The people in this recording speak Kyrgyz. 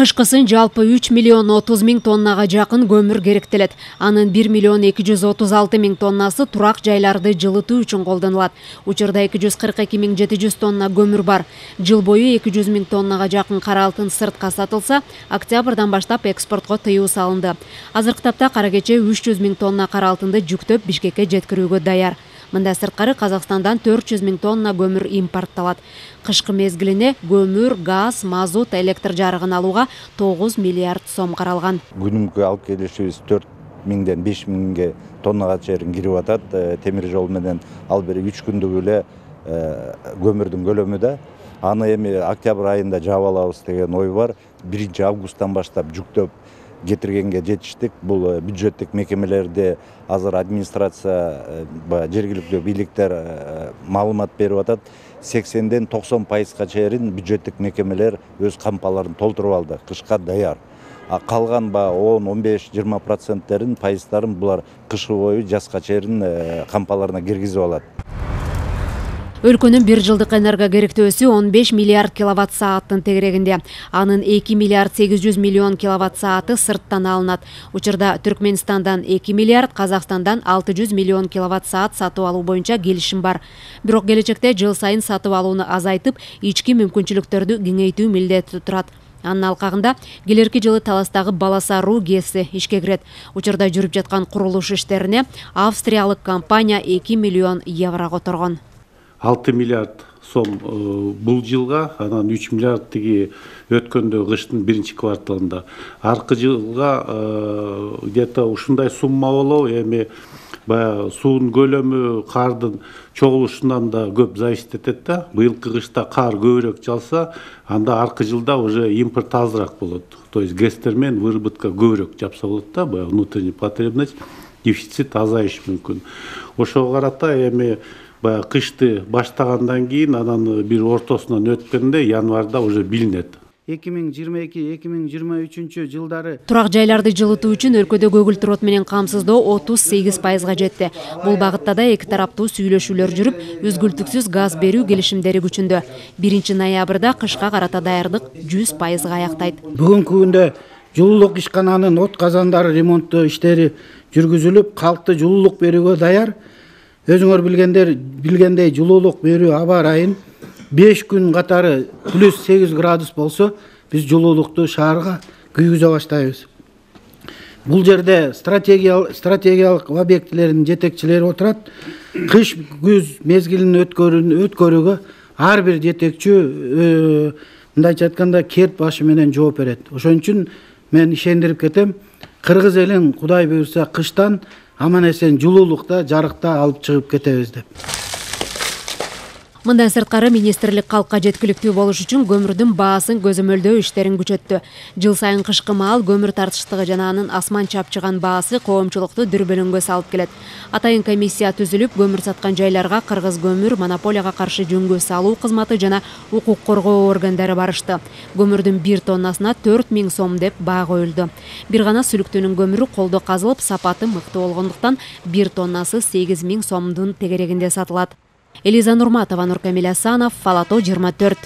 Кышкысын жалпы 3 миллион 30 миң тоннага жакын көмүр керектелет. Анын 1 миллион 236 миң тоннасы турак жайларды жылытуу үчүн колдонулат. Учурда 242 миң 700 тонна көмүр бар. Жыл бою 200 миң тоннага жакын кара алтын сыртка сатылса, октябрдан баштап экспортко тыюу салынды. Азыркы тапта кара кече 300 миң тонна кара алтынды жүктөп Бишкекке жеткирүүгө даяр. Мында сырткары Казакстандан 400 миң тонна көмүр импортталат. Кышкы мезгилине көмүр, газ, мазут, электр жарыгын алууга 9 миллиард сом каралган. Күнүмкү алып келишибиз 4 миңден 5 миңге тоннага чейин кирип атат. Темир жол менен ал бери 3 күндүк эле көмүрдүн көлөмү да. Аны эми октябрь айында жаап алабыз деген ой бар. 1 августтан баштап жүктөп кетиргенге жетиштик. Бул бюджеттик мекемелерде азыр администрация, жергиликтүү бийликтер маалымат берип атат. 80ден 90%га чейин бюджеттик мекемелер өз кампаларын толтуруп алды. Кышка даяр. Калган 10-15-20%-терин пайыздарын булар кышы бою жазга чейин кампаларына киргизип алат. Өлкөнүн 1 жылдык энерго керектөөсү 15 миллиард киловатт сааттын тегерегинде. Анын 2 миллиард 800 миллион киловатт сааты сырттан алынат. Учурда Түркменистандан 2 миллиард, Казакстандан 600 миллион киловатт саат сатып алуу боюнча келишим бар. Бирок келечекте жыл сайын сатып алууну азайтып, ички мүмкүнчүлүктөрдү кеңейтүү милдети турат. Анын алкагында келерки жылы Таластагы Баласаруу ГЭСи ишке кирет. Учурда жүрүп жаткан курулуш иштерине австриялык компания 2 миллион евро которгон. 6 миллиард сом бул жылга, анан 3 миллиард тиги өткөндө кыштын 1-чи кварталында. Аркы жылга где-то ушундай сумма болобу, эми баягы суунун көлөмү, кардын чогулушунан да көп зависит этет да. Быйылкы кышта кар көбүрөөк жалса, анда аркы жылда уже импорт азыраак болот. То есть ГЭСтер менен выработка көбүрөөк жапса болот да, баягы внутренняя потребность, дефицит азайышы мүмкүн. Ошого карата эми кышты баштагандан кийин, анан бир ортосунан өткөндө январда уже билинет. 2022-2023 жылдары турак жайларды жылытуу үчүн өлкөдө көгүлтүр от менен камсыздоо 38%га жетти. Бул багытта да эки тараптуу сүйлөшүүлөр жүрүп, үзгүлтүксүз газ берүү келишимдери күчүндө. 1 ноябрда кышка карата даярдык 100%га аяктайт. Бүгүнкү күндө жылуулук ишкананын от казандары ремонттоо иштери жүргүзүлүп, калкты жылуулук берүүгө даяр. Өзүңөр билгендей жылуулук берүү аба ырайын 5 күн катары плюс 8 градус болсо, биз жылуулукту шаарга күйгүзө баштайбыз. Бул жерде стратегиялык объектилердин жетекчилери отурат. Кыш күз мезгилин өткөрүүгө ар бир жетекчи мындайча айтканда керт башы менен жооп берет. Ошон үчүн мен ишендирип кетем, кыргыз элин Кудай буйрса кыштан аман эсен жылуулукта, жарыкта алып чыгып кетебиз деп. Мындан сырткары министрлик калкка жеткиликтүү болуш үчүн көмүрдүн баасын көзөмөлдөө иштерин күчөттү. Жыл сайын кышкы маал көмүр тартыштыгы жана анын асман чапчыган баасы коомчулукту дүрбөлөңгө салып келет. Атайын комиссия түзүлүп, көмүр саткан жайларга Кыргыз көмүр, монополияга каршы жөнгө салуу кызматы жана укук коргоо органдары барышты. Көмүрдүн 1 тоннасына 4 миң сом деп баа коюлду. Бир гана сүлүктүүнүн көмүрү колдо казылып, сапаты мыкты болгондуктан 1 тоннасы 8 миң сомдун тегерегинде сатылат. Элиза Нурматова, Нуркамил Асанов, Фалато 24.